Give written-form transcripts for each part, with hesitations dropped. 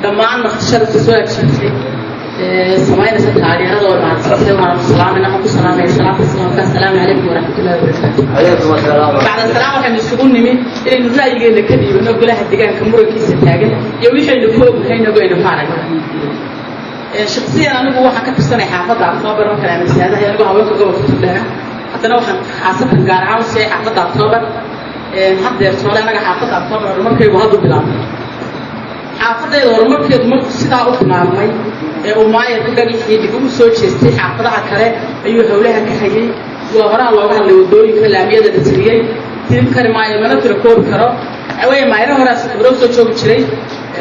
dhammaan naqshada soo agshay sameeyna taariikhda oo maartay waan salaamina ku salaamay salaamu alaykum wa rahmatullahi wa barakatuh alaykum asalaam bacda salaam waxaan isugu nimi inaynu ra'yigeena ka dhiibano golaha deegaanka murankiisa taagan iyo wixii la koobnayna go'ayna maaragna shakhsiyan anigu waxaan ka tirsanay xaafadda October oo kale masaajidada anigu haweenka gobolka Tuulada haddana waxaan xaasatan gaar ahaan si xaafadda October hadda soo anaga xaafadda October markay wada bilaabay xaafadayda horumarkeedu markuu sidaa u tilmaamay oo maayir ku dhagixii dib ugu soo jeestay xaafadaha kale ayuu hawlaha ka hayay waa horaa looga hadlay wadooyinka laamiyada dhasriyay tiin kale maayir mana tiro koob karo away maayir horaa soo joogi jiray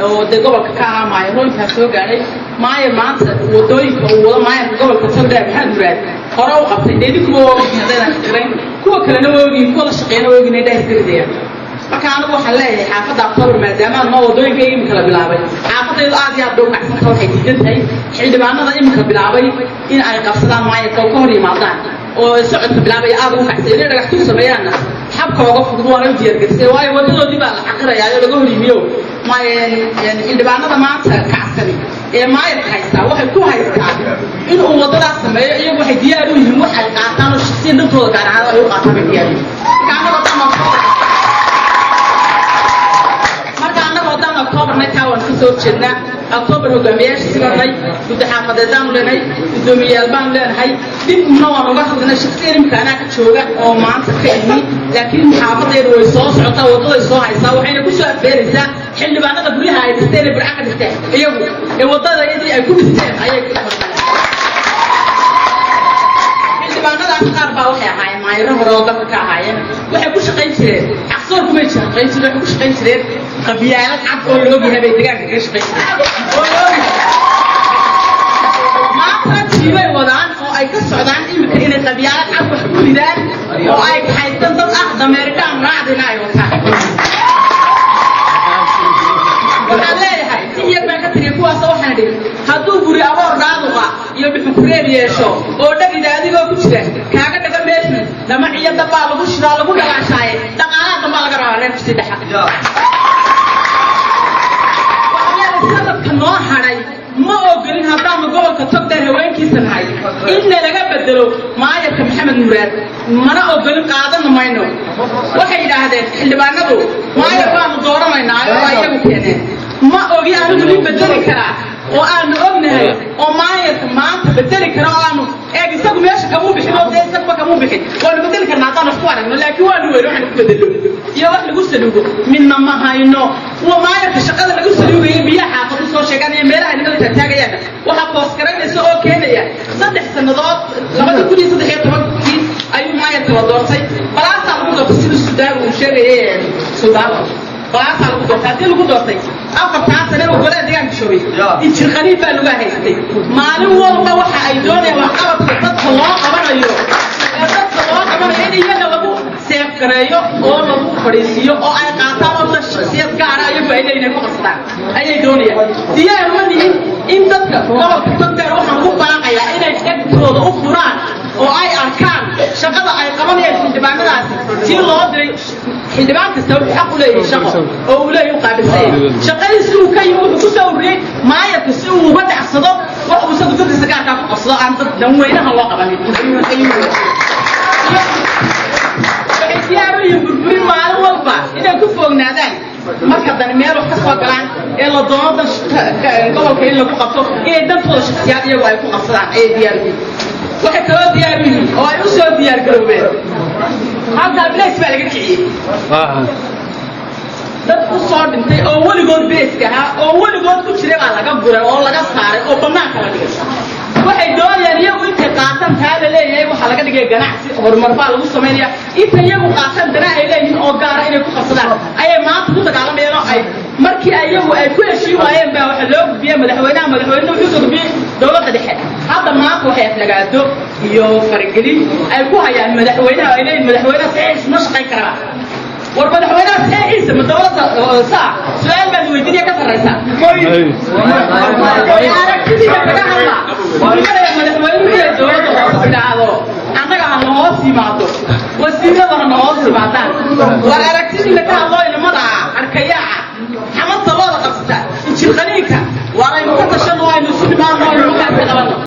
oo de gobolka ka ahaa maayir inta soo gaaray maayir maanta wadooyinka uu wada maayir gobolka Togdheer maxaa muraad hore u qabtay deedikuwa hadana qiray kuwa kalena waagii kuwa la shaqeeyay waagii inay dhaaftirayaan marka anigu waxaan leeyahay xaafadda October maadaama ma wadooyinka ay kala bilaabay xaafadaydu aad iyo aad u kacsan waxay diidantahay xildhibaanada imika bilaabay in ay qabsadaan maayirka ka hor yimaadaan oo socodka bilaabay aad u kacsan inay dhagax ku sameeyaan xabka uga fudud waa la diyaargaysay waayo wadadoodii baa la xaqirayaa oo laga hor yimiyo xildhibaanada maanta kacsan ee maayirka haysta waxay ku haystaan in uu wadadaas sameeyo iyagu waxay diyaar u yihiin waxay qaataan oo shaqsiin dantooda gaar ahaan ay u qaataan diyaar October نتاون كسر جدنا October هو جميع سبرناي وتحقق دام لنا دومي البان لنا هاي دين منوع نقصنا شخصيا مكانك شوقة أو ما تكفيني لكن حافظ الرئيسوس عطا وطول الصاع يسوي حين كل شيء بيرزا حل بعنا قبلها هاي تستاهل بالعقد تستاهل أيوه الوطن يدري أكون تستاهل أيوه حل أفكار باوحة هاي ما يروح روضة كهاي وحكوش قيسير أحصركم إيش قيسير وحكوش قيسير قبيلة عقول لوجي هذا يدقق إيش قيسير ما أقدر شيء وضعان أو أي قصة عن إيه كأن قبيلة عقول حكول ذا أو أي حيثن ضد أخذ أمريكا مرادنا يوتها ولا هاي هي ما كتري كوا سوحنا دي هادو بري أمور رادوها يبي فكرين يشوا أودا إذا هذي ما كشرة كأنك تكمل لما هي تبى لبوش رالبو لا شيء تقالا تبى لقرا نفس ده وأنا كنوع هاي ما أقولين هذا مقول كتب ده وين كيسن هاي إن لقى بدلو ما يركب محمد مراد ما أنا أقولين قاعدة ما ينو وحيد هذا اللي بنادو ما يبغى مدورة ما ينال ولا يبغى ما أقولي أنا اللي بدل كرا وأنا أبني وما يتما بدل كرا أنا إيه سكوا ماشي كمو بحلو ده سكوا كمو بحل وأنا بدل كرا نعطانا شوارع لكن وأنا يروح بدلو يا واحد يقول من ما هاي إنه وما يتشغل يقول يبيع حافظ صور شجعني ميرا إنه تتجاهل وحبوس كريم يسوق كذا صدق سنضات لما تقول يصدق هي تبغى أي ما يتوضع شيء بلا تعرفوا تفسير السودان وشيء السودان بلا تعرفوا تفسير السودان أو كتاب سنة ولا ديان شوي يشغلني باللغة هذي ما له والله واحد أيدوني وحاول تطلع الله قبل أيوه تطلع قبل يعني يلا لبو سيف كرايو أو لبو فريسيو أو أي قطع ولا شخصية كارا يبقى إلى إنه مقصدا أي دنيا ديان مني إن تذكر روح مقبلة يا إلى تكتب أفراد أو أي أركان شغلة أي قبل يحدبان راسي تيلو دري حدبان تسوي حق ولا يشغل أو لا يقابل سيء شغل يسوي كي يقول كسوري ما يكسوه وبدع الصدق وأبصد كل سكان كافو أصلا عن نوينا الله قبل يا ريم بربرين ما الوضع إذا كفونا ذا ما كذا نمير وحصل كلام إلا ضاد قبل كين لو قطو إيه ده فلوس شخصيات يبغى يكون أصلا إيه دياري وحكوا دياري أو يوسف ديار كروبين هذا بلاش بالك كذي dadku soo dhintay oo waligood beeska ah oo waligood ku jiray baa laga guray oo laga saaray oo banaanka la dhigay waxay doonayaan iyagu inta qaatan taada leeyahay waxa laga dhigay ganacsi horumar baa lagu sameeyaa inta iyagu qaatan dana ay leeyihiin oo gaar ah inay ku qabsadaan ayay maanta ku dagaalamayeen oo ay markii iyagu ay ku heshiin waayeen baa waxa loo gudbiyay madaxweynaha wuxuu gudbiyay dawladda dhexe hadda maanta waxay aflagaado iyo fargelin ay ku hayaan madaxweynaha ay leeyihiin madaxweynaha saxiix ma shaqayn karaa والمدحوينات ساعة من دولة ساعة سؤال بعد ويدني كثر رئيسا يا ركزي بكذا الله ومكذا يا مدحوين من الدولة بالعاده عندك عن نواصي معه والسيدة عن نواصي معه وركزي بكذا الله إلى مضى الكياعة حمد الله